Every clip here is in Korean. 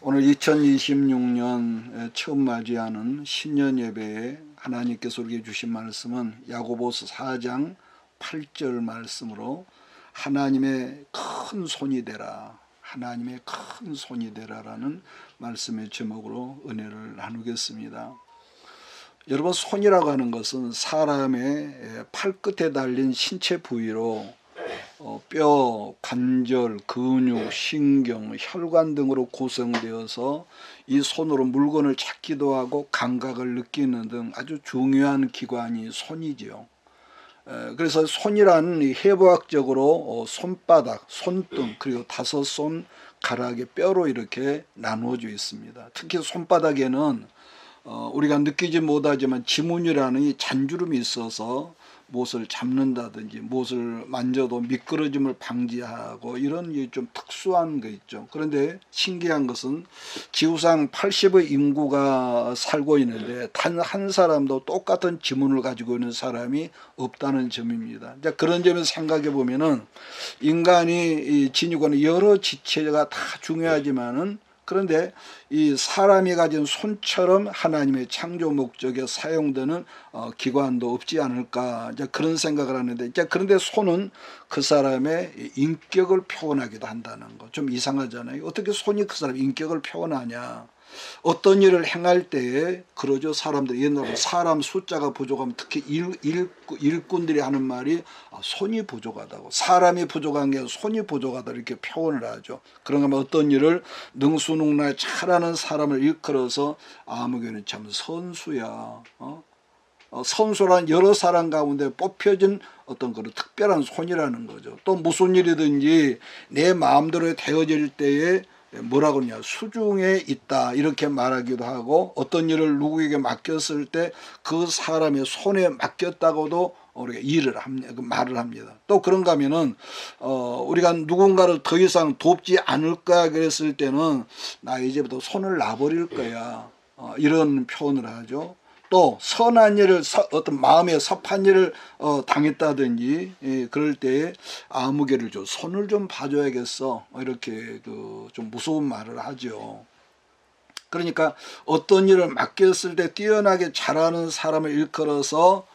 오늘 2026년 처음 맞이하는 신년 예배에 하나님께서 우리에게 주신 말씀은 야고보서 4장 8절 말씀으로 하나님의 큰 손이 되라, 하나님의 큰 손이 되라라는 말씀의 제목으로 은혜를 나누겠습니다. 여러분, 손이라고 하는 것은 사람의 팔끝에 달린 신체 부위로 뼈, 관절, 근육, 신경, 혈관 등으로 구성되어서 이 손으로 물건을 찾기도 하고 감각을 느끼는 등 아주 중요한 기관이 손이지요. 그래서 손이라는 해부학적으로 손바닥, 손등, 그리고 5손 가락의 뼈로 이렇게 나누어져 있습니다. 특히 손바닥에는 우리가 느끼지 못하지만 지문이라는 이 잔주름이 있어서 무엇을 잡는다든지 무엇을 만져도 미끄러짐을 방지하고 이런 좀 특수한 거 있죠. 그런데 신기한 것은 지구상 80의 인구가 살고 있는데 단 한 사람도 똑같은 지문을 가지고 있는 사람이 없다는 점입니다. 그런 점에서 생각해 보면은 인간이 지니고는 여러 지체가 다 중요하지만은 그런데 이 사람이 가진 손처럼 하나님의 창조 목적에 사용되는 기관도 없지 않을까, 그런 생각을 하는데, 그런데 손은 그 사람의 인격을 표현하기도 한다는 거 좀 이상하잖아요. 어떻게 손이 그 사람의 인격을 표현하냐. 어떤 일을 행할 때에 그러죠. 사람들이 옛날에 사람 숫자가 부족하면 특히 일꾼들이 하는 말이 손이 부족하다고, 사람이 부족한 게 손이 부족하다 이렇게 표현을 하죠. 그런가 하면 어떤 일을 능수능란하게 잘하는 사람을 일컬어서 아무개는 참 선수야. 선수란 여러 사람 가운데 뽑혀진 어떤 그런 특별한 손이라는 거죠. 또 무슨 일이든지 내 마음대로 되어질 때에 뭐라고 하냐, 수중에 있다 이렇게 말하기도 하고, 어떤 일을 누구에게 맡겼을 때 그 사람의 손에 맡겼다고도 우리가 말을 합니다. 또 그런가 하면은 우리가 누군가를 더 이상 돕지 않을 거야 그랬을 때는 나 이제부터 손을 놔버릴 거야, 이런 표현을 하죠. 또 선한 일을 어떤 마음에 섭한 일을 당했다든지 그럴 때에 아무개를 줘, 손을 좀 봐줘야겠어, 이렇게 좀 무서운 말을 하죠. 그러니까 어떤 일을 맡겼을 때 뛰어나게 잘하는 사람을 일컬어서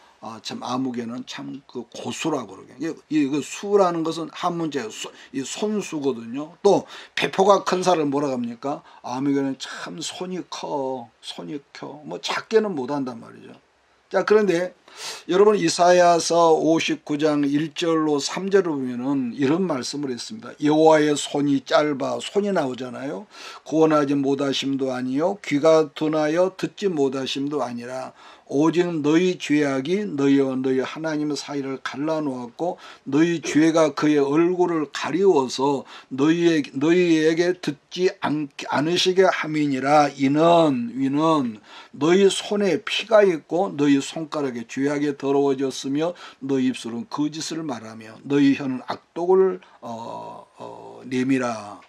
참 아무개는 참 그 고수라고 그러게. 이 수라는 것은 한 문제 이 손수거든요. 또 배포가 큰 사람을 뭐라고 합니까? 아무개는 참 손이 커, 뭐 작게는 못한단 말이죠. 자, 그런데 여러분, 이사야서 59장 1절로 3절을 보면은 이런 말씀을 했습니다. 여호와의 손이 짧아, 손이 나오잖아요. 구원하지 못하심도 아니요 귀가 둔하여 듣지 못하심도 아니라 오직 너희 죄악이 너희와 너희 하나님의 사이를 갈라놓았고 너희 죄가 그의 얼굴을 가리워서 너희에게 듣지 않으시게 함이니라. 위는 너희 손에 피가 있고 너희 손가락에 죄악이 더러워졌으며 너희 입술은 거짓을 말하며 너희 혀는 악독을 내밀어.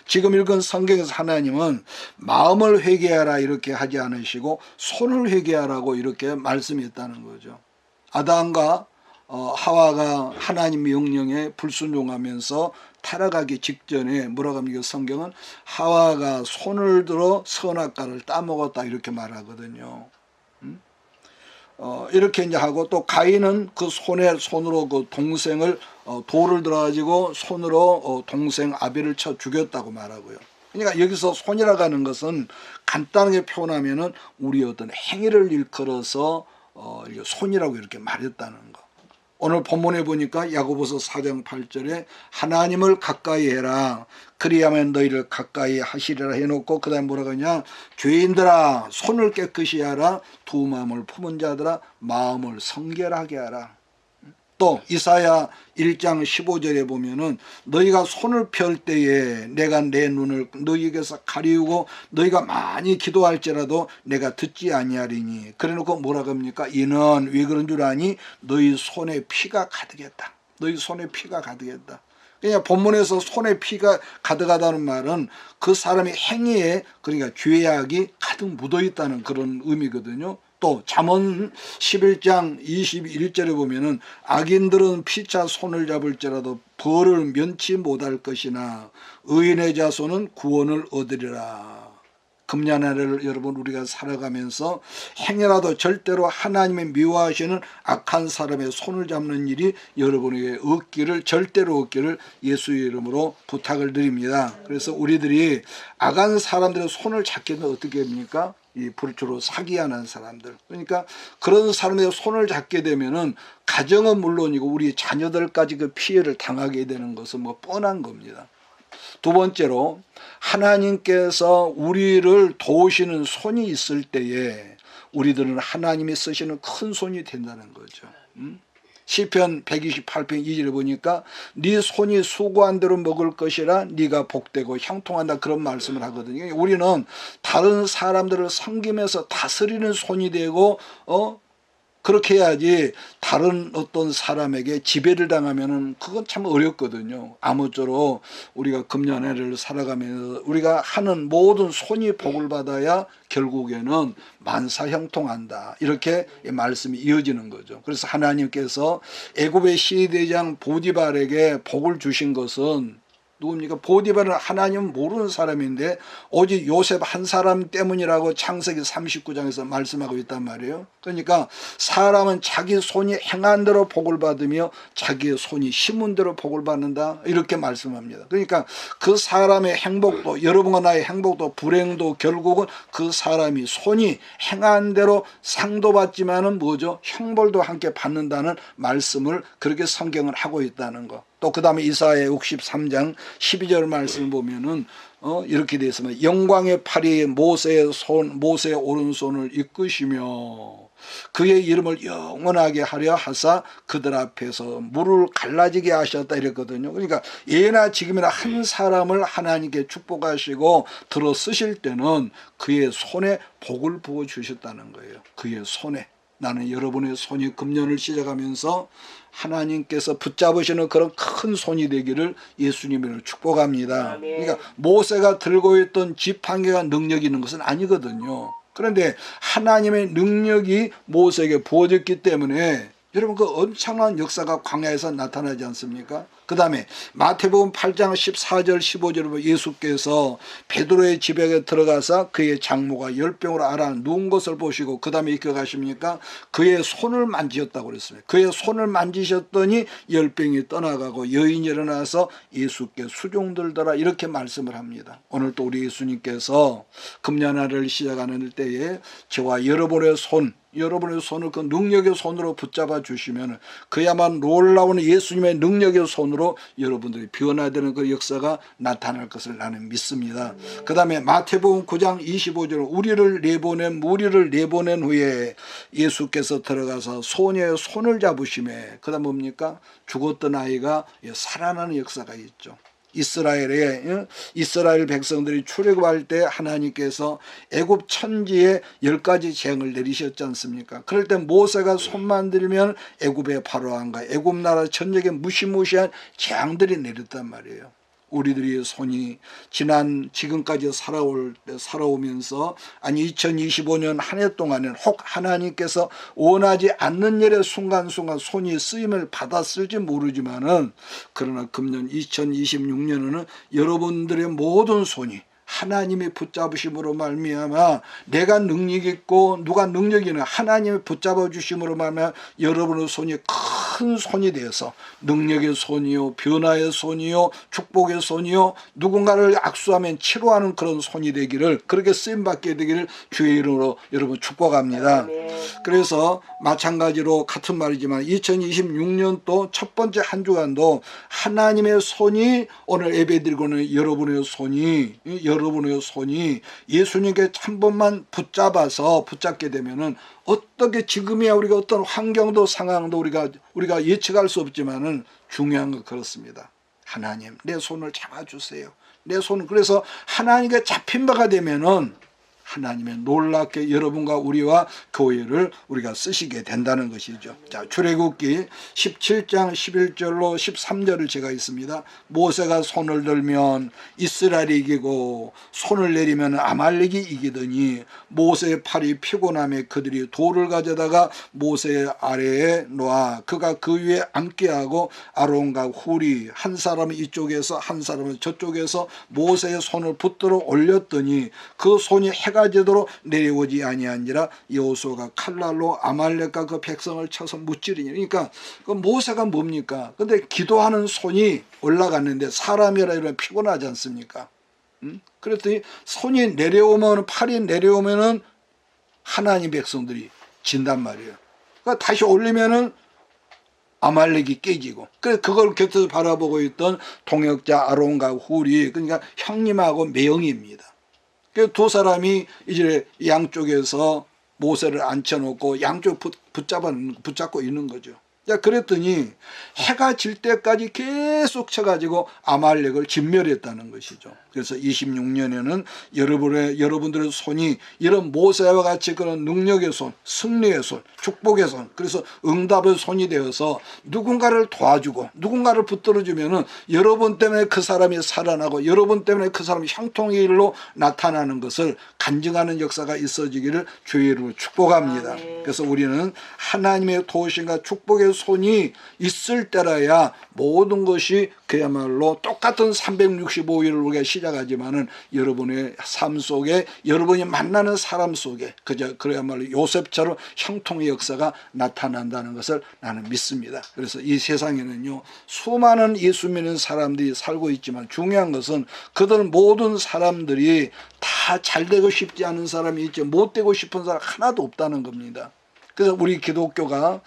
지금 읽은 성경에서 하나님은 마음을 회개하라 이렇게 하지 않으시고 손을 회개하라고 이렇게 말씀했다는 거죠. 아담과 하와가 하나님 명령에 불순종하면서 타락하기 직전에 뭐라고 합니까? 성경은 하와가 손을 들어 선악과를 따먹었다 이렇게 말하거든요. 이렇게 이제 하고, 또 가인은 그 손으로 그 동생을 돌을 들어가지고 손으로 동생 아벨을 쳐 죽였다고 말하고요. 그러니까 여기서 손이라고 하는 것은 간단하게 표현하면은 우리 어떤 행위를 일컬어서 손이라고 이렇게 말했다는 거. 오늘 본문에 보니까 야고보서 4장 8절에 하나님을 가까이 해라 그리하면 너희를 가까이 하시리라 해놓고 그 다음에 뭐라고 하냐, 죄인들아 손을 깨끗이 하라, 두 마음을 품은 자들아 마음을 성결하게 하라. 또 이사야 1장 15절에 보면은 너희가 손을 펼 때에 내가 내 눈을 너희에게서 가리우고 너희가 많이 기도할지라도 내가 듣지 아니하리니. 그래놓고 뭐라고 합니까? 이는 왜 그런 줄 아니? 너희 손에 피가 가득했다. 너희 손에 피가 가득했다. 그러니까 본문에서 손에 피가 가득하다는 말은 그 사람의 행위에, 그러니까 죄악이 가득 묻어있다는 그런 의미거든요. 또 잠언 11장 21절에 보면은 악인들은 피차 손을 잡을지라도 벌을 면치 못할 것이나 의인의 자손은 구원을 얻으리라. 금년날을 여러분 우리가 살아가면서 행여라도 절대로 하나님의 미워하시는 악한 사람의 손을 잡는 일이 여러분에게 없기를, 절대로 없기를 예수의 이름으로 부탁을 드립니다. 그래서 우리들이 악한 사람들의 손을 잡게 되면 어떻게 됩니까? 이 불주로 사기하는 사람들, 그러니까 그런 사람의 손을 잡게 되면은 가정은 물론이고 우리 자녀들까지 그 피해를 당하게 되는 것은 뭐 뻔한 겁니다. 두 번째로, 하나님께서 우리를 도우시는 손이 있을 때에 우리들은 하나님이 쓰시는 큰 손이 된다는 거죠. 시편 128편 2절에 보니까 네 손이 수고한 대로 먹을 것이라 네가 복되고 형통한다, 그런 말씀을 하거든요. 우리는 다른 사람들을 섬기면서 다스리는 손이 되고 그렇게 해야지 다른 어떤 사람에게 지배를 당하면은 그건 참 어렵거든요. 아무쪼록 우리가 금년해를 살아가면서 우리가 하는 모든 손이 복을 받아야 결국에는 만사형통한다, 이렇게 말씀이 이어지는 거죠. 그래서 하나님께서 애굽의 시대장 보디발에게 복을 주신 것은 누굽니까? 보디발은 하나님 모르는 사람인데 오직 요셉 한 사람 때문이라고 창세기 39장에서 말씀하고 있단 말이에요. 그러니까 사람은 자기 손이 행한 대로 복을 받으며 자기의 손이 심은 대로 복을 받는다, 이렇게 말씀합니다. 그러니까 그 사람의 행복도, 여러분과 나의 행복도 불행도 결국은 그 사람이 손이 행한 대로 상도 받지만은 뭐죠? 형벌도 함께 받는다는 말씀을 그렇게 성경을 하고 있다는 거. 또 그 다음에 이사야 63장 12절 말씀을 보면은 이렇게 되어 있습니다. 영광의 팔이 모세의 오른손을 이끄시며 그의 이름을 영원하게 하려 하사 그들 앞에서 물을 갈라지게 하셨다, 이랬거든요. 그러니까 예나 지금이나 한 사람을 하나님께 축복하시고 들어 쓰실 때는 그의 손에 복을 부어 주셨다는 거예요. 그의 손에. 나는 여러분의 손이 금년을 시작하면서 하나님께서 붙잡으시는 그런 큰 손이 되기를 예수님으로 축복합니다. 그러니까 모세가 들고 있던 지팡이가 능력이 있는 것은 아니거든요. 그런데 하나님의 능력이 모세에게 부어졌기 때문에 여러분 그 엄청난 역사가 광야에서 나타나지 않습니까? 그 다음에 마태복음 8장 14절 15절에 보면 예수께서 베드로의 집에 들어가서 그의 장모가 열병으로 앓아 누운 것을 보시고 그 다음에 이렇게 가십니까? 그의 손을 만지셨다고 그랬습니다. 그의 손을 만지셨더니 열병이 떠나가고 여인이 일어나서 예수께 수종들더라, 이렇게 말씀을 합니다. 오늘 또 우리 예수님께서 금년화를 시작하는 때에 저와 여러분의 손을 그 능력의 손으로 붙잡아 주시면 그야말로 놀라운 예수님의 능력의 손으로 여러분들이 변화되는 그 역사가 나타날 것을 나는 믿습니다. 그 다음에 마태복음 9장 25절 우리를 내보낸 후에 예수께서 들어가서 소녀의 손을 잡으시매 그 다음 뭡니까? 죽었던 아이가 살아나는 역사가 있죠. 이스라엘 백성들이 출애굽할 때 하나님께서 애굽 천지에 10가지 재앙을 내리셨지 않습니까? 그럴 때 모세가 손만 들면 애굽의 바로왕과 애굽 나라 전역에 무시무시한 재앙들이 내렸단 말이에요. 우리들의 손이 지금까지 살아오면서 2025년 한 해 동안에는 혹 하나님께서 원하지 않는 일에 순간순간 손이 쓰임을 받았을지 모르지만은 그러나 금년 2026년에는 여러분들의 모든 손이 하나님의 붙잡으심으로 말미암아 내가 능력 있고 누가 능력이 있는 하나님의 붙잡아 주심으로 말미암아 여러분의 손이 큰 손이 되어서 능력의 손이요 변화의 손이요 축복의 손이요 누군가를 악수하면 치료하는 그런 손이 되기를 그렇게 쓰임받게 되기를 주의 이름으로 여러분 축복합니다. 그래서 마찬가지로 같은 말이지만 2026년도 첫 번째 한 주간도 하나님의 손이 오늘 예배드리고는 여러분의 손이 예수님께 한 번만 붙잡게 되면은 어떻게 지금이야 우리가 어떤 환경도 상황도 우리가 예측할 수 없지만은 중요한 건 그렇습니다. 하나님 내 손을 잡아주세요. 내 손을 그래서 하나님께 잡힌 바가 되면은 하나님의 놀랍게 여러분과 우리와 교회를 우리가 쓰시게 된다는 것이죠. 자, 출애굽기 17장 11절로 13절을 제가 있습니다. 모세가 손을 들면 이스라엘이 이기고 손을 내리면 아말렉이 이기더니 모세의 팔이 피곤함에 그들이 돌을 가져다가 모세 아래에 놓아 그가 그 위에 앉게 하고 아론과 훌이 한 사람은 이쪽에서 한 사람은 저쪽에서 모세의 손을 붙들어 올렸더니 그 손이 해가 지도록 내려오지 아니한지라 여호수아가 칼날로 아말렉과 그 백성을 쳐서 무찌르니. 그러니까 그 모세가 뭡니까? 근데 기도하는 손이 올라갔는데 사람이라 이러면 피곤하지 않습니까? 그랬더니 손이 내려오면 팔이 내려오면은 하나님 백성들이 진단 말이에요. 그러니까 다시 올리면은 아말렉이 깨지고, 그래서 그걸 곁에서 바라보고 있던 동역자 아론과 훌이, 그러니까 형님하고 매형입니다. 그 두 사람이 이제 양쪽에서 모세를 앉혀놓고 양쪽 붙잡고 있는 거죠. 자, 그랬더니 해가 질 때까지 계속 쳐가지고 아말렉을 진멸했다는 것이죠. 그래서 26년에는 여러분들의 손이 이런 모세와 같이 그런 능력의 손, 승리의 손, 축복의 손, 그래서 응답의 손이 되어서 누군가를 도와주고 누군가를 붙들어주면은 여러분 때문에 그 사람이 살아나고 여러분 때문에 그 사람이 형통의 일로 나타나는 것을 간증하는 역사가 있어지기를 주의 이름으로 축복합니다. 그래서 우리는 하나님의 도우심과 축복의 손이 있을 때라야 모든 것이 그야말로 똑같은 365일을 우리가 시작하지만은 여러분의 삶 속에 여러분이 만나는 사람 속에 그야말로 요셉처럼 형통의 역사가 나타난다는 것을 나는 믿습니다. 그래서 이 세상에는요 수많은 예수 믿는 사람들이 살고 있지만 중요한 것은 그들 모든 사람들이 다 잘 되고 싶지 않은 사람이 있지 못 되고 싶은 사람 하나도 없다는 겁니다. 그래서 우리 기독교가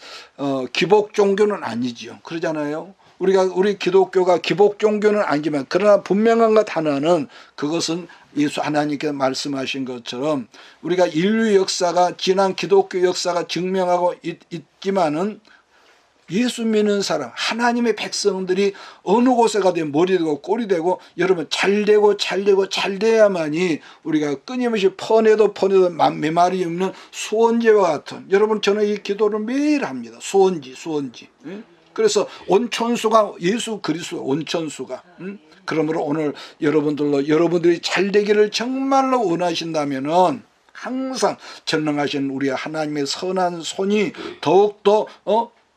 기복 종교는 아니지요. 그러잖아요. 우리 기독교가 기복 종교는 아니지만 그러나 분명한 것 하나는 그것은 예수 하나님께서 말씀하신 것처럼 우리가 인류 역사가 지난 기독교 역사가 증명하고 있지만은 예수 믿는 사람 하나님의 백성들이 어느 곳에 가든 머리 되고 꼬리 되고 여러분 잘 돼야만이 우리가 끊임없이 퍼내도 메마리 없는 수원지와 같은, 여러분 저는 이 기도를 매일 합니다. 수원지 그래서 온천수가 예수 그리스도 온천수가 그러므로 오늘 여러분들이 잘 되기를 정말로 원하신다면은 항상 전능하신 우리 하나님의 선한 손이 더욱더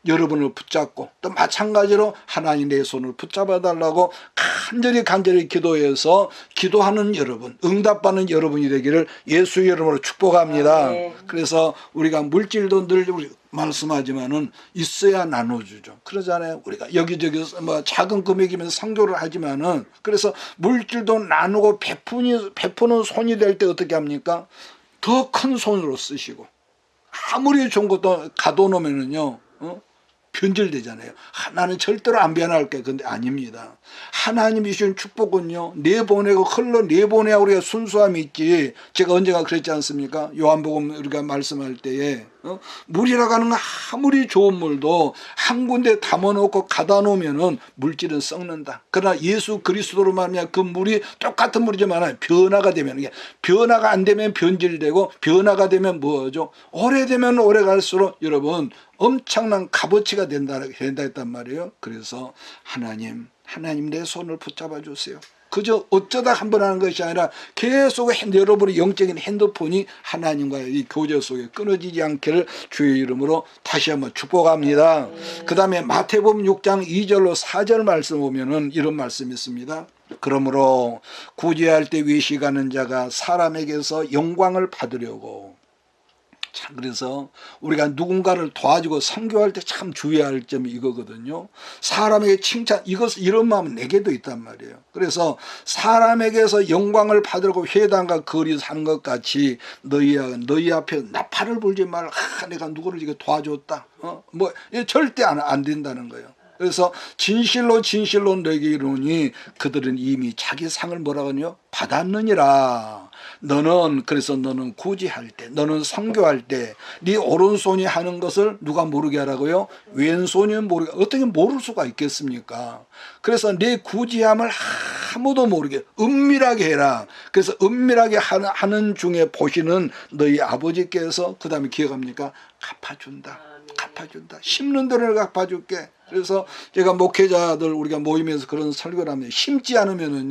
여러분을 붙잡고 또 마찬가지로 하나님 내 손을 붙잡아 달라고 간절히 기도해서 기도하는 여러분, 응답받는 여러분이 되기를 예수 이름으로 축복합니다. 그래서 우리가 물질도 늘 말씀하지만은 있어야 나눠주죠. 그러잖아요. 우리가 여기저기서 뭐 작은 금액이면 상조를 하지만은 그래서 물질도 나누고 베푸는 손이 될 때 어떻게 합니까? 더 큰 손으로 쓰시고 아무리 좋은 것도 가둬놓으면은요. 변질되잖아요. 나는 절대로 안 변할게. 근데 아닙니다. 하나님이 주신 축복은요 내보내고 흘러내보내야 우리가 순수함이 있지. 제가 언젠가 그랬지 않습니까? 요한복음 우리가 말씀할 때에 물이라고 하는 건 아무리 좋은 물도 한 군데 담아놓고 가다 놓으면은 물질은 썩는다. 그러나 예수 그리스도로 말하면 그 물이 똑같은 물이지만 변화가 되면, 이게 변화가 안 되면 변질되고 변화가 되면 뭐죠? 오래되면 오래 갈수록 여러분 엄청난 값어치가 된다 했단 말이에요. 그래서 하나님 내 손을 붙잡아 주세요. 그저 어쩌다 한 번 하는 것이 아니라 계속 여러분의 영적인 핸드폰이 하나님과의 이 교제 속에 끊어지지 않기를 주의 이름으로 다시 한번 축복합니다. 그 다음에 마태복음 6장 2절로 4절 말씀 보면은 이런 말씀이 있습니다. 그러므로 구제할 때 외식하는 자가 사람에게서 영광을 받으려고. 참, 그래서 우리가 누군가를 도와주고 선교할 때 참 주의할 점이 이거거든요. 사람에게 칭찬, 이런 마음은 내게도 있단 말이에요. 그래서 사람에게서 영광을 받으려고 회당과 거리에서 하는 것 같이 너희 앞에 나팔을 불지 말라. 내가 누구를 이거 도와줬다. 절대 안 된다는 거예요. 그래서 진실로 너에게 이르노니 그들은 이미 자기 상을 뭐라고 하냐? 받았느니라. 너는 그래서 너는 구제할 때, 너는 선교할 때 네 오른손이 하는 것을 누가 모르게 하라고요? 왼손이 모르게. 어떻게 모를 수가 있겠습니까? 그래서 내 구제함을 아무도 모르게 은밀하게 해라. 그래서 은밀하게 하는 중에 보시는 너희 아버지께서 그 다음에 기억합니까? 갚아준다. 갚아준다. 심는 대로 갚아줄게. 그래서 제가 목회자들 우리가 모이면서 그런 설교를 하면 심지 않으면은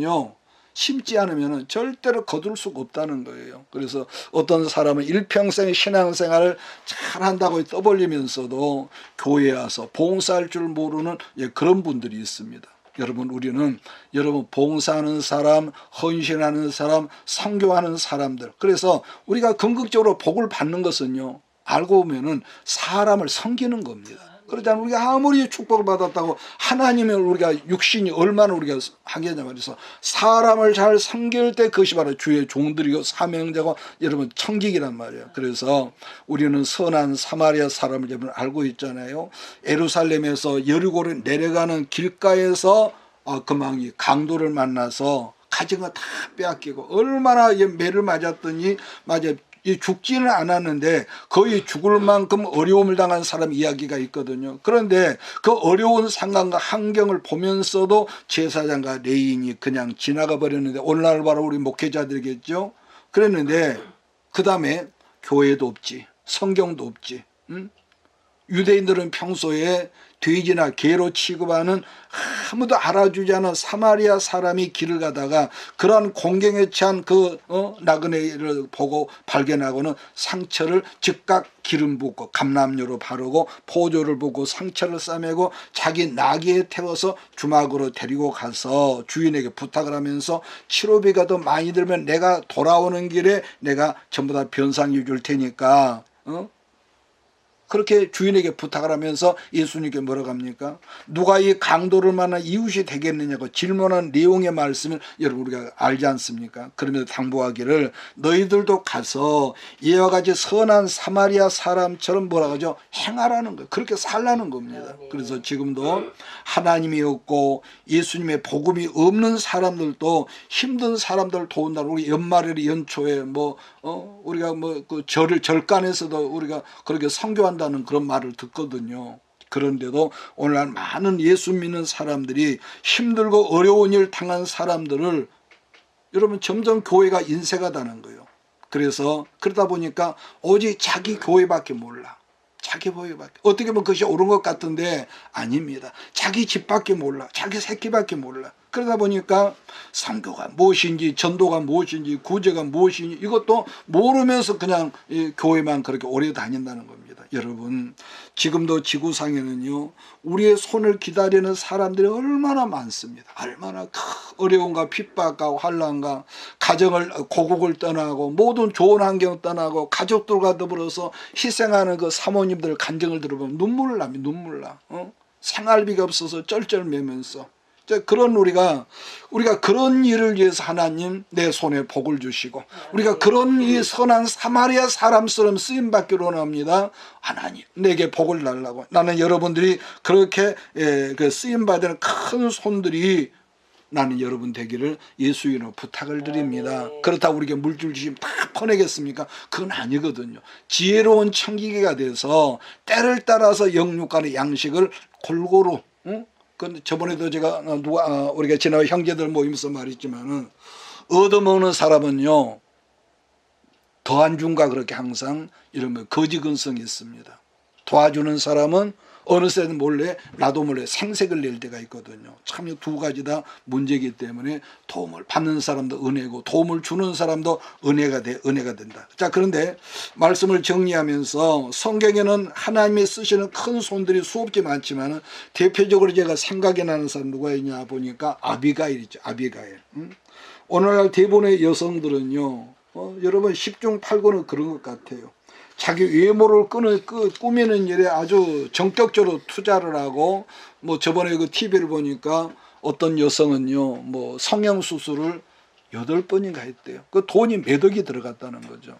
절대로 거둘 수가 없다는 거예요. 그래서 어떤 사람은 일평생 신앙생활을 잘한다고 떠벌리면서도 교회에 와서 봉사할 줄 모르는 그런 분들이 있습니다. 여러분 봉사하는 사람, 헌신하는 사람, 선교하는 사람들. 그래서 우리가 궁극적으로 복을 받는 것은요, 알고 보면은 사람을 섬기는 겁니다. 그러잖아요. 우리가 아무리 축복을 받았다고 하나님을 우리가 육신이 얼마나 우리가 하겠냐 말해서 사람을 잘 섬길 때 그것이 바로 주의 종들이고 사명자고 여러분 청직이란 말이에요. 그래서 우리는 선한 사마리아 사람을 여러분 알고 있잖아요. 예루살렘에서 여리고를 내려가는 길가에서 금방이 강도를 만나서 가진 거 다 빼앗기고 얼마나 매를 맞았더니 죽지는 않았는데 거의 죽을 만큼 어려움을 당한 사람 이야기가 있거든요. 그런데 그 어려운 상황과 환경을 보면서도 제사장과 레인이 그냥 지나가 버렸는데 오늘날 바로 우리 목회자들이겠죠. 그랬는데 그 다음에 교회도 없지, 성경도 없지. 유대인들은 평소에 돼지나 개로 취급하는 아무도 알아주지 않은 사마리아 사람이 길을 가다가 그러한 공경에 처한 그 나그네를 보고 발견하고는 상처를 즉각 기름 붓고 감람유로 바르고 포도를 붓고 상처를 싸매고 자기 나귀에 태워서 주막으로 데리고 가서 주인에게 부탁을 하면서 치료비가 더 많이 들면 내가 돌아오는 길에 내가 전부 다 변상해 줄 테니까 그렇게 주인에게 부탁을 하면서 예수님께 뭐라고 합니까? 누가 이 강도를 만나 이웃이 되겠느냐고 질문한 내용의 말씀을 여러분 우리가 알지 않습니까? 그러면서 당부하기를 너희들도 가서 이와 같이 선한 사마리아 사람처럼 뭐라고 하죠? 행하라는 거예요. 그렇게 살라는 겁니다. 그래서 지금도 하나님이 없고 예수님의 복음이 없는 사람들도 힘든 사람들을 도운다는 우리 연말에 연초에 우리가 그 절간에서도 우리가 그렇게 선교한다는 그런 말을 듣거든요. 그런데도 오늘날 많은 예수 믿는 사람들이 힘들고 어려운 일 당한 사람들을 여러분 점점 교회가 인색하다는 거예요. 그래서 그러다 보니까 오직 자기 교회밖에 몰라. 자기 교회밖에. 어떻게 보면 그것이 옳은 것 같은데 아닙니다. 자기 집밖에 몰라. 자기 새끼밖에 몰라. 그러다 보니까 선교가 무엇인지 전도가 무엇인지 구제가 무엇인지 이것도 모르면서 그냥 교회만 그렇게 오래 다닌다는 겁니다. 여러분 지금도 지구상에는요 우리의 손을 기다리는 사람들이 얼마나 많습니다. 얼마나 어려움과 핍박과 환난과 가정을 고국을 떠나고 모든 좋은 환경 떠나고 가족들과 더불어서 희생하는 그 사모님들 간증을 들어보면 눈물 납니다. 눈물 나. 생활비가 없어서 쩔쩔매면서 그런 우리가 그런 일을 위해서 하나님 내 손에 복을 주시고 우리가 그런 이 선한 사마리아 사람처럼 쓰임받기를 원합니다. 하나님 내게 복을 달라고. 나는 여러분들이 그렇게 그 쓰임받는 큰 손들이 나는 여러분 되기를 예수 이름으로 부탁을 드립니다. 그렇다고 우리에게 물줄 주시면 다 퍼내겠습니까? 그건 아니거든요. 지혜로운 청지기가 돼서 때를 따라서 영육간의 양식을 골고루 근데 저번에도 제가 우리가 지난 형제들 모임에서 말했지만은 얻어먹는 사람은요 더 안 준가 그렇게 항상 이러면 거지근성이 있습니다. 도와주는 사람은 어느새는 몰래 나도 몰래 생색을 낼 때가 있거든요. 참 이 두 가지 다 문제이기 때문에 도움을 받는 사람도 은혜고 도움을 주는 사람도 은혜가 된다. 자 그런데 말씀을 정리하면서 성경에는 하나님이 쓰시는 큰 손들이 수없지 많지만 대표적으로 제가 생각이 나는 사람 누가 있냐 보니까 아비가일이죠. 아비가일. 오늘날 대부분의 여성들은요 여러분 10중 8구는 그런 것 같아요. 자기 외모를 꾸미는 일에 아주 전격적으로 투자를 하고 저번에 그 TV를 보니까 어떤 여성은요 성형수술을 8번인가 했대요. 그 돈이 몇 억이 들어갔다는 거죠.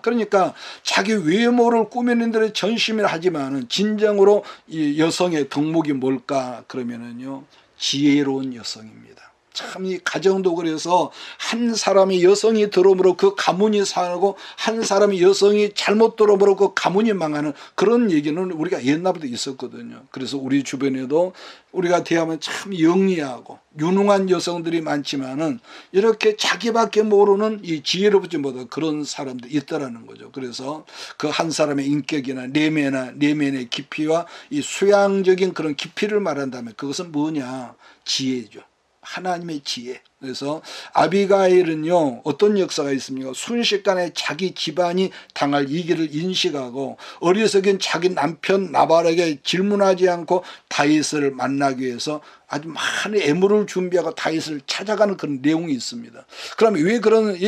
그러니까 자기 외모를 꾸미는 데에 전심을 하지만은 진정으로 이 여성의 덕목이 뭘까 그러면은요 지혜로운 여성입니다. 참 이 가정도 그래서 한 사람이 여성이 들어오므로 그 가문이 상하고 한 사람이 여성이 잘못 들어오므로 그 가문이 망하는 그런 얘기는 우리가 옛날부터 있었거든요. 그래서 우리 주변에도 우리가 대하면 참 영리하고 유능한 여성들이 많지만은 이렇게 자기밖에 모르는 이 지혜롭지 못한 그런 사람들이 있다라는 거죠. 그래서 그 한 사람의 인격이나 내면의 깊이와 이 수양적인 그런 깊이를 말한다면 그것은 뭐냐? 지혜죠. 하나님의 지혜. 그래서 아비가일은요 어떤 역사가 있습니까? 순식간에 자기 집안이 당할 위기를 인식하고 어리석은 자기 남편 나발에게 질문하지 않고 다윗을 만나기 위해서 아주 많은 애물을 준비하고 다윗을 찾아가는 그런 내용이 있습니다. 그럼 왜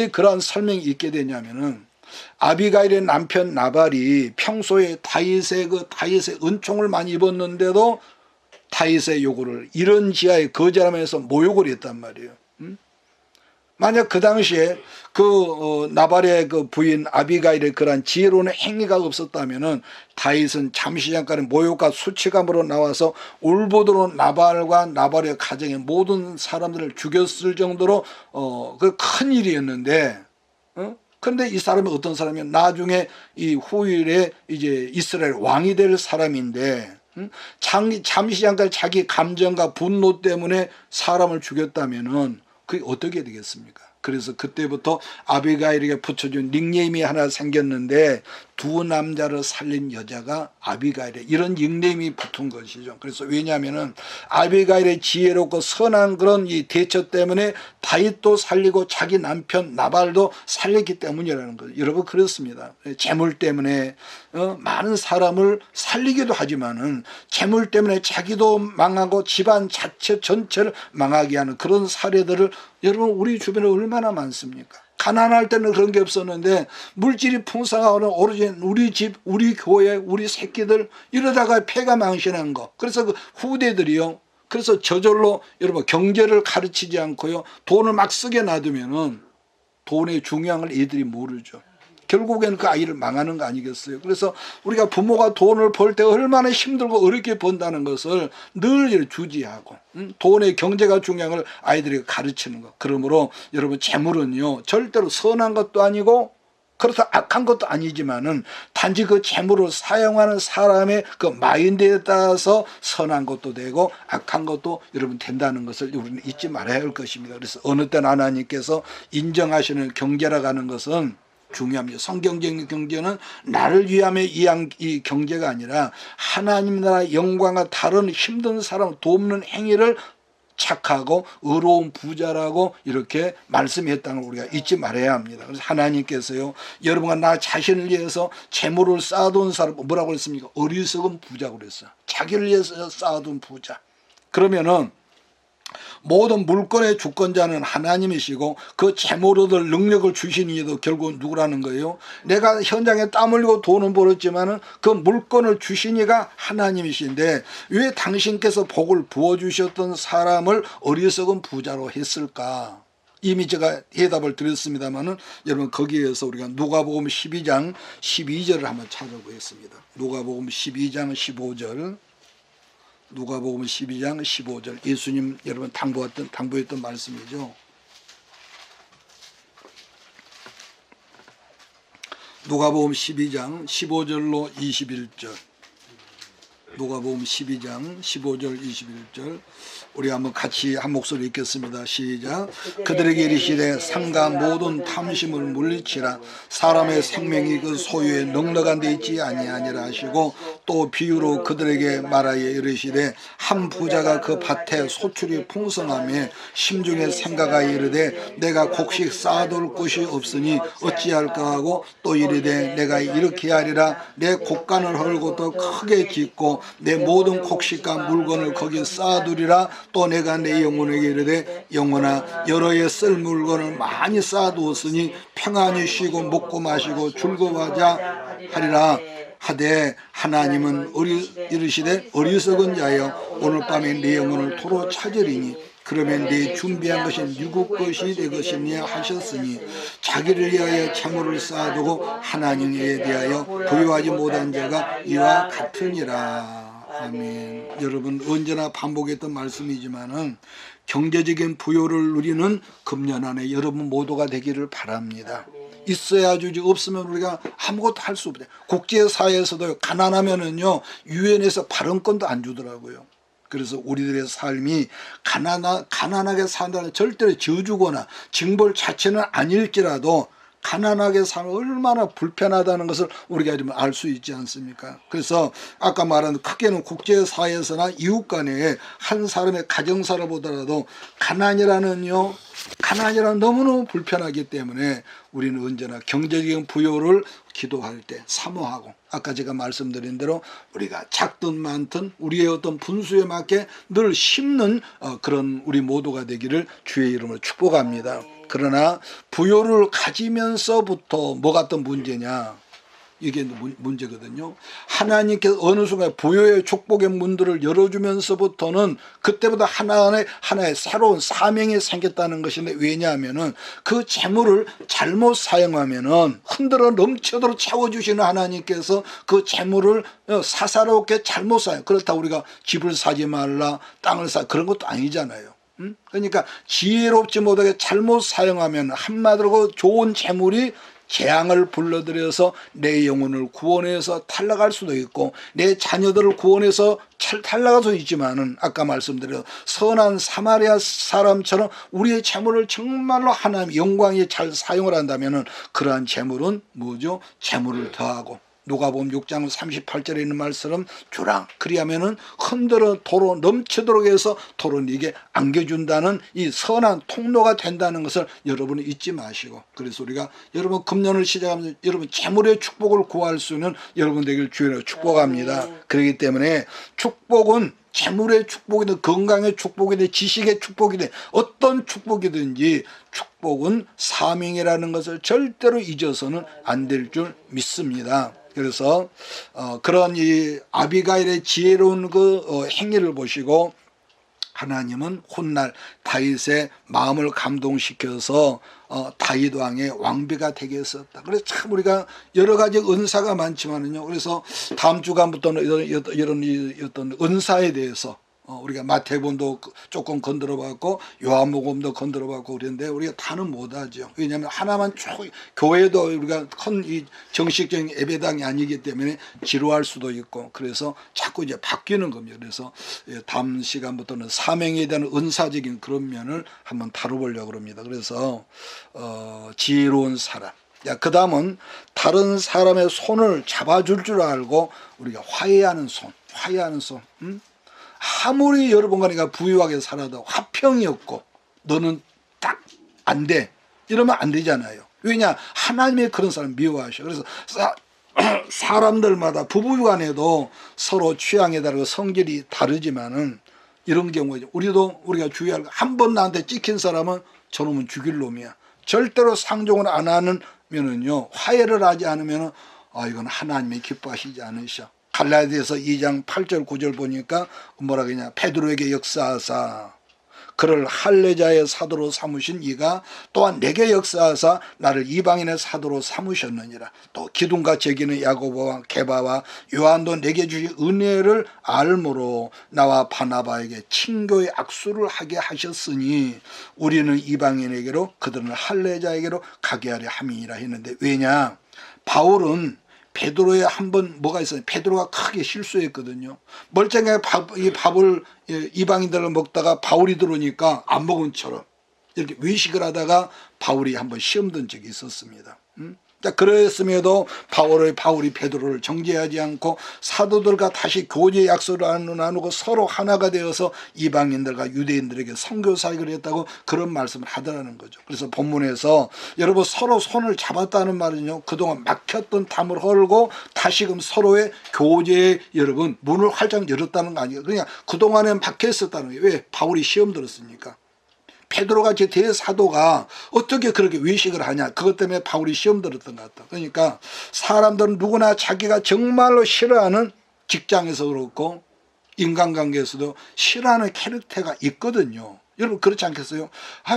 그러한 설명이 있게 되냐면은 아비가일의 남편 나발이 평소에 다윗의 은총을 많이 입었는데도 다윗의 요구를 이런 지하에 거절하면서 모욕을 했단 말이에요. 만약 그 당시에 나발의 그 부인 아비가일의 그러한 지혜로운 행위가 없었다면은 다윗은 잠시 잠깐의 모욕과 수치감으로 나와서 울보도로 나발과 나발의 가정의 모든 사람들을 죽였을 정도로 그 큰 일이었는데, 그런데 이 사람이 어떤 사람이면 나중에 이 후일에 이제 이스라엘 왕이 될 사람인데, 잠시 잠깐 자기 감정과 분노 때문에 사람을 죽였다면은 그게 어떻게 되겠습니까? 그래서 그때부터 아비가일에게 붙여준 닉네임이 하나 생겼는데 두 남자를 살린 여자가 아비가일에 이런 닉네임이 붙은 것이죠. 그래서 왜냐하면은 아비가일의 지혜롭고 선한 그런 이 대처 때문에 다윗도 살리고 자기 남편 나발도 살렸기 때문이라는 거죠. 여러분 그렇습니다. 재물 때문에 많은 사람을 살리기도 하지만은 재물 때문에 자기도 망하고 집안 자체 전체를 망하게 하는 그런 사례들을 여러분 우리 주변에 얼마나 많습니까? 가난할 때는 그런 게 없었는데 물질이 풍성하고는 오로지 우리 집, 우리 교회, 우리 새끼들 이러다가 폐가 망신한 거. 그래서 그 후대들이요. 그래서 저절로 여러분 경제를 가르치지 않고요. 돈을 막 쓰게 놔두면은 돈의 중요함을 애들이 모르죠. 결국에는 그 아이를 망하는 거 아니겠어요? 그래서 우리가 부모가 돈을 벌 때 얼마나 힘들고 어렵게 번다는 것을 늘 주지하고 돈의 경제가 중요한 걸 아이들에게 가르치는 것. 그러므로 여러분 재물은요 절대로 선한 것도 아니고 그렇다 악한 것도 아니지만은 단지 그 재물을 사용하는 사람의 그 마인드에 따라서 선한 것도 되고 악한 것도 여러분 된다는 것을 우리는 잊지 말아야 할 것입니다. 그래서 어느 때는 하나님께서 인정하시는 경제라고 하는 것은 중요합니다. 성경적인 경제는 나를 위함의 이 경제가 아니라 하나님 나라 영광과 다른 힘든 사람을 돕는 행위를 착하고 의로운 부자라고 이렇게 말씀했다는 걸 우리가 잊지 말아야 합니다. 그래서 하나님께서요 여러분과 나 자신을 위해서 재물을 쌓아둔 사람 뭐라고 그랬습니까? 어리석은 부자라고 그랬어요. 자기를 위해서 쌓아둔 부자. 그러면은 모든 물건의 주권자는 하나님이시고 그 재물 얻을 능력을 주신 이도 결국 누구라는 거예요? 내가 현장에 땀 흘리고 돈은 벌었지만은 그 물건을 주신 이가 하나님이신데 왜 당신께서 복을 부어주셨던 사람을 어리석은 부자로 했을까? 이미 제가 해답을 드렸습니다만은 여러분 거기에서 우리가 누가복음 12장 12절을 한번 찾아보겠습니다. 누가복음 12장 15절. 누가복음 12장 15절 예수님 여러분 당부했던 말씀이죠. 누가복음 12장 15절로 21절. 누가복음 12장 15절 21절 우리 한번 같이 한 목소리 읽겠습니다. 시작. 그들에게 이르시되 상가 모든 탐심을 물리치라. 사람의 생명이 그 소유에 넉넉한 데 있지 아니하니라 하시고 또 비유로 그들에게 말하여 이르시되 한 부자가 그 밭에 소출이 풍성하며 심중에 생각하여 이르되 내가 곡식 쌓아둘 곳이 없으니 어찌할까 하고 또 이르되 내가 이렇게 하리라. 내 곡간을 헐고 더 크게 짓고 내 모든 곡식과 물건을 거기 쌓아두리라. 또 내가 내 영혼에게 이르되 영혼아 여러 해 쓸 물건을 많이 쌓아두었으니 평안히 쉬고 먹고 마시고 즐거워하자 하리라 하되 하나님은 이르시되 어리석은 자여 오늘 밤에 내 영혼을 토로 찾으리니 그러면 네 준비한 것이 누구 것이 내 것이냐 하셨으니 자기를 위하여 재물을 쌓아두고 하나님에 대하여 부유하지 못한 자가 이와 같으니라. 아멘. 여러분 언제나 반복했던 말씀이지만은 경제적인 부요를 누리는 금년 안에 여러분 모두가 되기를 바랍니다. 있어야 주지, 없으면 우리가 아무것도 할 수 없대. 국제사회에서도 가난하면은요 유엔에서 발언권도 안 주더라고요. 그래서 우리들의 삶이 가난하게 산다는 절대로 저주거나 징벌 자체는 아닐지라도 가난하게 살면 얼마나 불편하다는 것을 우리가 좀 알 수 있지 않습니까? 그래서 아까 말한 크게는 국제사회에서나 이웃 간에 한 사람의 가정사를 보더라도 가난이라는 너무너무 불편하기 때문에 우리는 언제나 경제적인 부요를 기도할 때 사모하고, 아까 제가 말씀드린 대로 우리가 작든 많든 우리의 어떤 분수에 맞게 늘 심는 그런 우리 모두가 되기를 주의 이름으로 축복합니다. 그러나 부요를 가지면서부터 뭐가 또 문제냐, 이게 문제거든요. 하나님께서 어느 순간 부요의 축복의 문들을 열어주면서부터는 그때보다 하나의 새로운 사명이 생겼다는 것인데, 왜냐하면은 그 재물을 잘못 사용하면은 흔들어 넘쳐도록 채워주시는 하나님께서 그 재물을 사사롭게 잘못 사용, 그렇다고 우리가 집을 사지 말라, 땅을 그런 것도 아니잖아요. 그러니까 지혜롭지 못하게 잘못 사용하면 한마디로 좋은 재물이 재앙을 불러들여서 내 영혼을 구원해서 탈락할 수도 있고 내 자녀들을 구원해서 탈락할 수도 있지만은, 아까 말씀드린 선한 사마리아 사람처럼 우리의 재물을 정말로 하나님 영광에 잘 사용을 한다면은 그러한 재물은 뭐죠? 재물을 더하고, 누가복음 6장 38절에 있는 말씀은 주랑 그리하면은 흔들어 도로 넘치도록 해서 도로 네게 안겨준다는 이 선한 통로가 된다는 것을 여러분은 잊지 마시고, 그래서 우리가 여러분 금년을 시작하면서 여러분 재물의 축복을 구할 수 있는 여러분 되길 주의로 축복합니다. 그렇기 때문에 축복은 재물의 축복이든 건강의 축복이든 지식의 축복이든 어떤 축복이든지 축복은 사명이라는 것을 절대로 잊어서는 안 될 줄 믿습니다. 그래서 그런 이 아비가일의 지혜로운 행위를 보시고 하나님은 훗날 다윗의 마음을 감동시켜서 다윗 왕의 왕비가 되게 했었다. 그래서 참 우리가 여러 가지 은사가 많지만은요. 그래서 다음 주간부터는 이런 어떤 은사에 대해서 우리가 마태복음도 조금 건드려봤고 요한복음도 건드려봤고 그랬는데 우리가 다는 못하죠. 왜냐하면 하나만 쭉, 교회도 우리가 큰 이 정식적인 예배당이 아니기 때문에 지루할 수도 있고, 그래서 자꾸 이제 바뀌는 겁니다. 그래서 다음 시간부터는 사명에 대한 은사적인 그런 면을 한번 다뤄보려고 합니다. 그래서 지혜로운 사람. 그 다음은 다른 사람의 손을 잡아줄 줄 알고 우리가 화해하는 손. 아무리 여러분 간에 부유하게 살아도 화평이 없고 너는 딱 안 돼, 이러면 안 되잖아요. 왜냐, 하나님의 그런 사람 미워하셔. 그래서 사람들마다 부부간에도 서로 취향에 따라 성질이 다르지만은 이런 경우에 우리가 주의할 거, 한 번 나한테 찍힌 사람은 저놈은 죽일 놈이야. 절대로 상종을 안 하면은요, 화해를 하지 않으면은 이건 하나님이 기뻐하시지 않으셔. 갈라디아서 2장 8절 9절 보니까 뭐라 그러냐, 베드로에게 역사하사 그를 할례자의 사도로 삼으신 이가 또한 내게 역사하사 나를 이방인의 사도로 삼으셨느니라. 또 기둥같이 여기는 야고보와 게바와 요한도 내게 주신 은혜를 알므로 나와 바나바에게 친교의 악수를 하게 하셨으니 우리는 이방인에게로 그들은 할례자에게로 가게 하려 함이니라 했는데, 왜냐, 바울은 베드로에 한번 뭐가 있어요. 베드로가 크게 실수했거든요. 멀쩡하게 이 밥을 이방인들을 먹다가 바울이 들어오니까 안 먹은 처럼 이렇게 외식을 하다가 바울이 한번 시험 든 적이 있었습니다. 그랬음에도 바울이 베드로를 정죄하지 않고 사도들과 다시 교제 약속을 나누고 서로 하나가 되어서 이방인들과 유대인들에게 선교 사역을 했다고 그런 말씀을 하더라는 거죠. 그래서 본문에서 여러분 서로 손을 잡았다는 말은요, 그동안 막혔던 담을 헐고 다시금 서로의 교제에 여러분 문을 활짝 열었다는 거 아니에요. 그냥 그동안에 막혀 있었다는 거예요. 왜? 바울이 시험 들었으니까. 베드로같이 대사도가 어떻게 그렇게 외식을 하냐, 그것 때문에 바울이 시험 들었던 것 같다. 그러니까 사람들은 누구나 자기가 정말로 싫어하는, 직장에서 그렇고 인간관계에서도 싫어하는 캐릭터가 있거든요. 여러분 그렇지 않겠어요?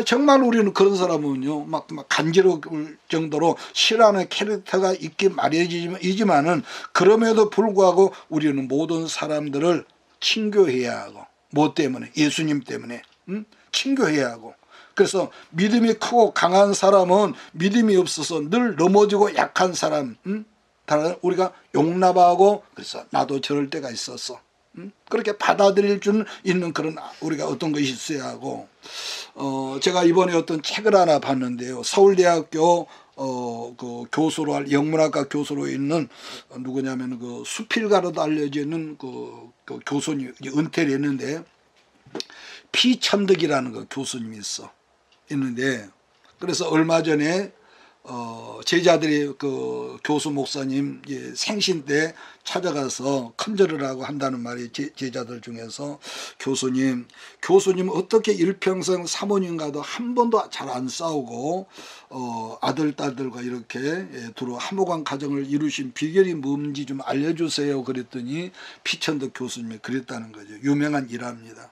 정말 우리는 그런 사람은요 막 간지러울 정도로 싫어하는 캐릭터가 있긴 말이지만은 그럼에도 불구하고 우리는 모든 사람들을 친교해야 하고, 뭐 때문에? 예수님 때문에. 친교해야 하고. 그래서 믿음이 크고 강한 사람은 믿음이 없어서 늘 넘어지고 약한 사람, 우리가 용납하고, 그래서 나도 저럴 때가 있었어, 그렇게 받아들일 줄 있는 그런 우리가 어떤 것이 있어야 하고. 제가 이번에 어떤 책을 하나 봤는데요. 서울대학교 그 교수로 영문학과 교수로 있는 누구냐면 그 수필가로도 알려지는 그 교수님, 은퇴를 했는데 피천득이라는 그 교수님이 있는데, 그래서 얼마 전에 제자들이 그 교수 목사님 생신 때 찾아가서 큰절을 하고 한다는 말이 제자들 중에서 교수님 어떻게 일평생 사모님과도 한 번도 잘 안 싸우고 아들 딸들과 이렇게 두루 화목한 가정을 이루신 비결이 뭔지 좀 알려주세요. 그랬더니 피천득 교수님이 그랬다는 거죠. 유명한 일화입니다.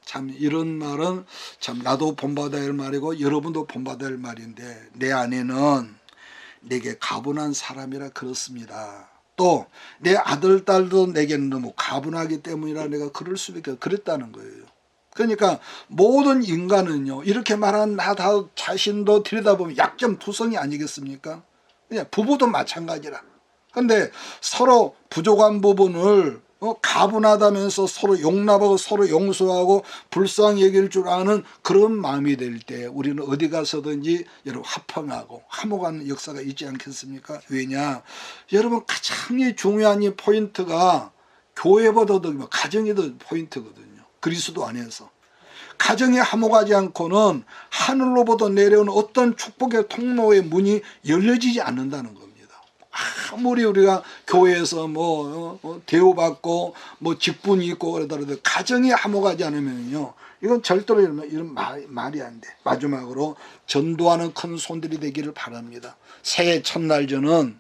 참 이런 말은 참 나도 본받아야 할 말이고 여러분도 본받아야 할 말인데, 내 아내는 내게 가분한 사람이라 그렇습니다. 또 내 아들 딸도 내게는 너무 가분하기 때문이라 내가 그럴 수밖에 그랬다는 거예요. 그러니까 모든 인간은요, 이렇게 말한 나 자신도 들여다보면 약점투성이 아니겠습니까? 그냥 부부도 마찬가지라. 근데 서로 부족한 부분을 가분하다면서 서로 용납하고 서로 용서하고 불쌍히 여길 줄 아는 그런 마음이 될 때 우리는 어디 가서든지 여러분 화평하고 화목한 역사가 있지 않겠습니까? 왜냐? 여러분 가장 중요한 이 포인트가 교회보다도 가정이 더 포인트거든요. 그리스도 안에서. 가정이 화목하지 않고는 하늘로부터 내려오는 어떤 축복의 통로의 문이 열려지지 않는다는 겁니다. 아무리 우리가 교회에서 대우받고 직분이 있고 그러더라도 가정이 화목하지 않으면요, 이건 절대로 이런 말이 안 돼. 마지막으로 전도하는 큰 손들이 되기를 바랍니다. 새해 첫날 저는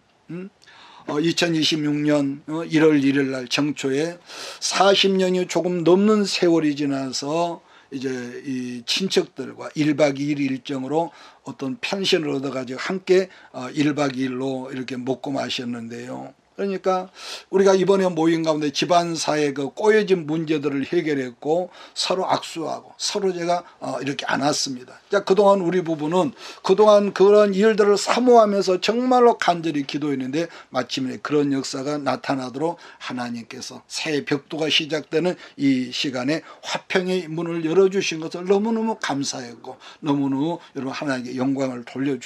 2026년 1월 1일 날 정초에 40년이 조금 넘는 세월이 지나서 이제 이 친척들과 1박 2일 일정으로 어떤 펜션을 얻어가지고 함께 1박 2일로 이렇게 먹고 마셨는데요. 그러니까 우리가 이번에 모임 가운데 집안사의 그 꼬여진 문제들을 해결했고 서로 악수하고 서로 제가 이렇게 안았습니다. 자, 그동안 우리 부부는 그동안 그런 일들을 사모하면서 정말로 간절히 기도했는데 마침내 그런 역사가 나타나도록 하나님께서 새해 벽두가 시작되는 이 시간에 화평의 문을 열어주신 것을 너무너무 감사했고 너무너무 여러분 하나님께 영광을 돌릴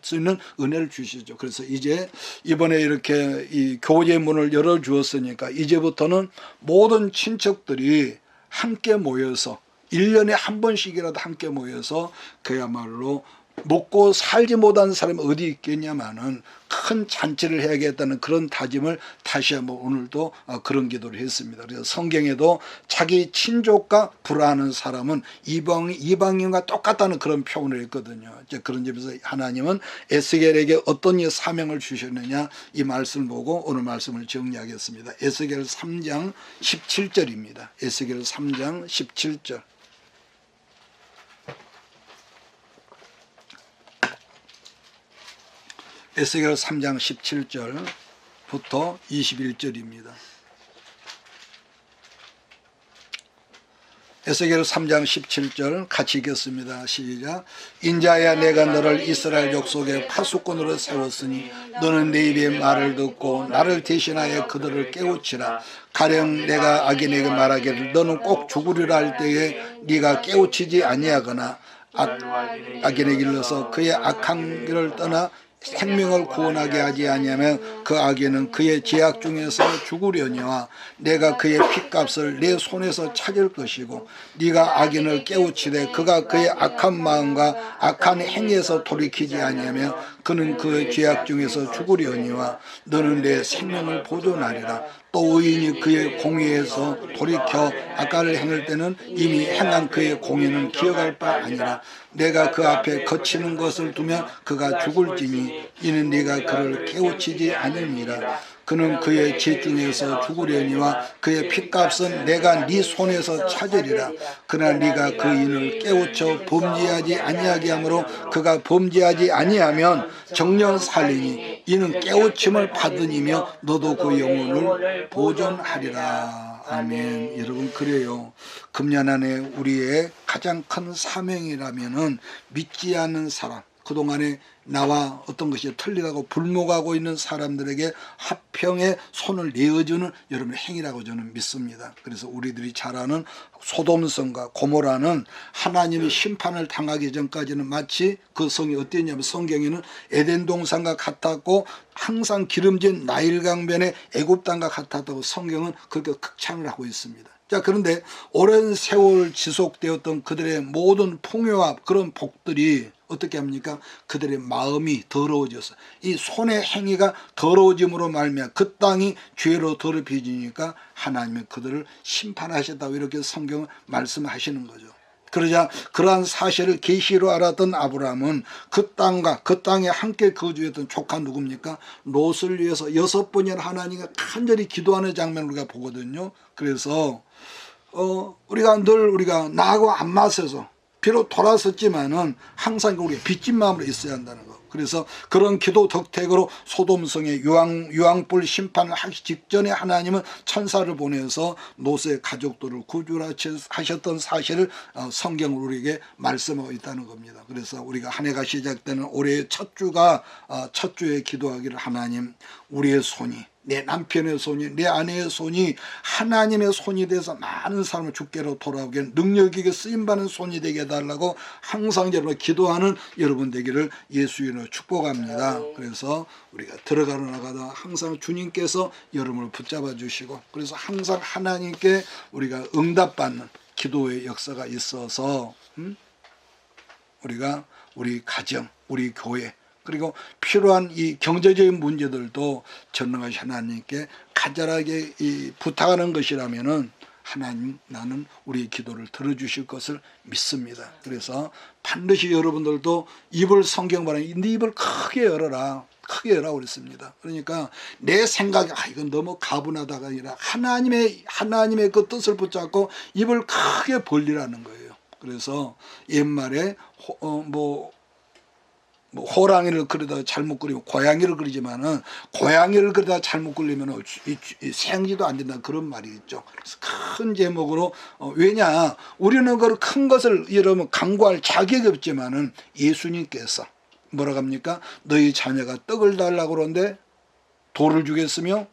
수 있는 은혜를 주시죠. 그래서 이제 이번에 이렇게 이 교제의 문을 열어주었으니까 이제부터는 모든 친척들이 함께 모여서 1년에 한 번씩이라도 함께 모여서 그야말로 먹고 살지 못한 사람이 어디 있겠냐마는 큰 잔치를 해야겠다는 그런 다짐을 다시 한번 오늘도 그런 기도를 했습니다. 그래서 성경에도 자기 친족과 불화하는 사람은 이방인과 똑같다는 그런 표현을 했거든요. 이제 그런 점에서 하나님은 에스겔에게 어떤 사명을 주셨느냐 이 말씀을 보고 오늘 말씀을 정리하겠습니다. 에스겔 3장 17절입니다. 에스겔 3장 17절. 에스겔 3장 17절부터 21절입니다. 에스겔 3장 17절 같이 읽겠습니다. 시작. 인자야 내가 너를 이스라엘 족속의 파수꾼으로 세웠으니 너는 내 입의 말을 듣고 나를 대신하여 그들을 깨우치라. 가령 내가 악인에게 말하기를 너는 꼭 죽으리라 할 때에 네가 깨우치지 아니하거나 악인에게 일러서 그의 악한 길을 떠나 생명을 구원하게 하지 아니하면 그 악인은 그의 죄악 중에서 죽으려니와 내가 그의 핏값을 내 손에서 찾을 것이고 네가 악인을 깨우치되 그가 그의 악한 마음과 악한 행위에서 돌이키지 아니하면 그는 그의 죄악 중에서 죽으려니와 너는 내 생명을 보존하리라. 또 의인이 그의 공의에서 돌이켜 악을 행할 때는 이미 행한 그의 공의는 기억할 바 아니라 내가 그 앞에 거치는 것을 두면 그가 죽을지니 이는 네가 그를 깨우치지 않으니라. 그는 그의 죄 중에서 죽으려니와 그의 핏값은 내가 네 손에서 찾으리라. 그러나 네가 그 인을 깨우쳐 범죄하지 아니하게 하므로 그가 범죄하지 아니하면 정령 살리니 이는 깨우침을 받으니며 너도 그 영혼을 보존하리라. 아멘. 여러분, 그래요. 금년 안에 우리의 가장 큰 사명이라면은 믿지 않는 사람, 그동안에 나와 어떤 것이 틀리다고 불목하고 있는 사람들에게 화평의 손을 내어주는 여러분의 행위라고 저는 믿습니다. 그래서 우리들이 잘 아는 소돔성과 고모라는 하나님의 심판을 당하기 전까지는 마치 그 성이 어땠냐면, 성경에는 에덴 동산과 같았고 항상 기름진 나일 강변의 애굽 땅과 같았다고 성경은 그렇게 극찬을 하고 있습니다. 자, 그런데 오랜 세월 지속되었던 그들의 모든 풍요와 그런 복들이 어떻게 합니까? 그들의 마음이 더러워져서 이 손의 행위가 더러워짐으로 말미암아 그 땅이 죄로 더럽혀지니까 하나님은 그들을 심판하셨다고 이렇게 성경은 말씀하시는 거죠. 그러자 그러한 사실을 계시로 알았던 아브라함은 그 땅과 그 땅에 함께 거주했던 조카 누굽니까? 롯을 위해서 6번이나 하나님과 간절히 기도하는 장면을 우리가 보거든요. 그래서 우리가 늘 나하고 안 맞서서 비록 돌아섰지만은 항상 우리가 빚진 마음으로 있어야 한다는 거. 그래서 그런 기도 덕택으로 소돔성의 유황불 심판을 하기 직전에 하나님은 천사를 보내서 롯의 가족들을 구출하셨던 사실을 성경으로 우리에게 말씀하고 있다는 겁니다. 그래서 우리가 한 해가 시작되는 올해의 첫 주에 기도하기를, 하나님, 우리의 손이, 내 남편의 손이, 내 아내의 손이 하나님의 손이 돼서 많은 사람을 주께로 돌아오게 능력 있게 쓰임받는 손이 되게 해달라고 항상 여러분 기도하는 여러분 되기를 예수 이름으로 축복합니다. 그래서 우리가 들어가러 나가다 항상 주님께서 여러분을 붙잡아 주시고, 그래서 항상 하나님께 우리가 응답받는 기도의 역사가 있어서 우리가 우리 가정, 우리 교회, 그리고 필요한 이 경제적인 문제들도 전능하신 하나님께 간절하게 부탁하는 것이라면은 하나님, 나는 우리의 기도를 들어주실 것을 믿습니다. 그래서 반드시 여러분들도 입을 성경 말하는 네 입을 크게 열어라. 크게 열라고 그랬습니다. 그러니까 내 생각에 이건 너무 가분하다가 아니라 하나님의 그 뜻을 붙잡고 입을 크게 벌리라는 거예요. 그래서 옛말에 호랑이를 그리다가 잘못 그리고 고양이를 그리지만은, 고양이를 그리다가 잘못 그리면 생지도 안 된다, 그런 말이 있죠. 그래서 큰 제목으로 왜냐, 우리는 그 큰 것을 여러분 강구할 자격이 없지만은 예수님께서 뭐라고 합니까? 너희 자녀가 떡을 달라고 그러는데 돌을 주겠으며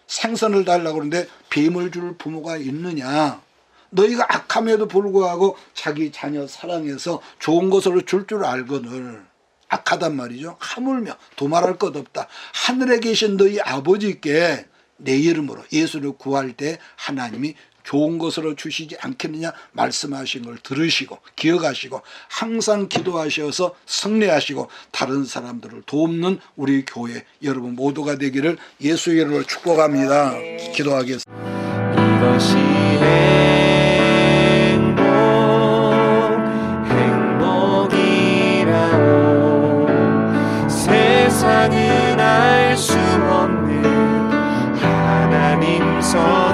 생선을 달라고 그러는데 뱀을 줄 부모가 있느냐? 너희가 악함에도 불구하고 자기 자녀 사랑해서 좋은 것으로 줄 알거늘 악하단 말이죠. 하물며 도말할 것 없다. 하늘에 계신 너희 아버지께 내 이름으로 예수를 구할 때 하나님이 좋은 것으로 주시지 않겠느냐 말씀하신 걸 들으시고 기억하시고 항상 기도하셔서 승리하시고 다른 사람들을 돕는 우리 교회 여러분 모두가 되기를 예수의 이름으로 축복합니다. 기도하겠습니다. 이것이 행복이라오. 세상은 알 수 없는 하나님 선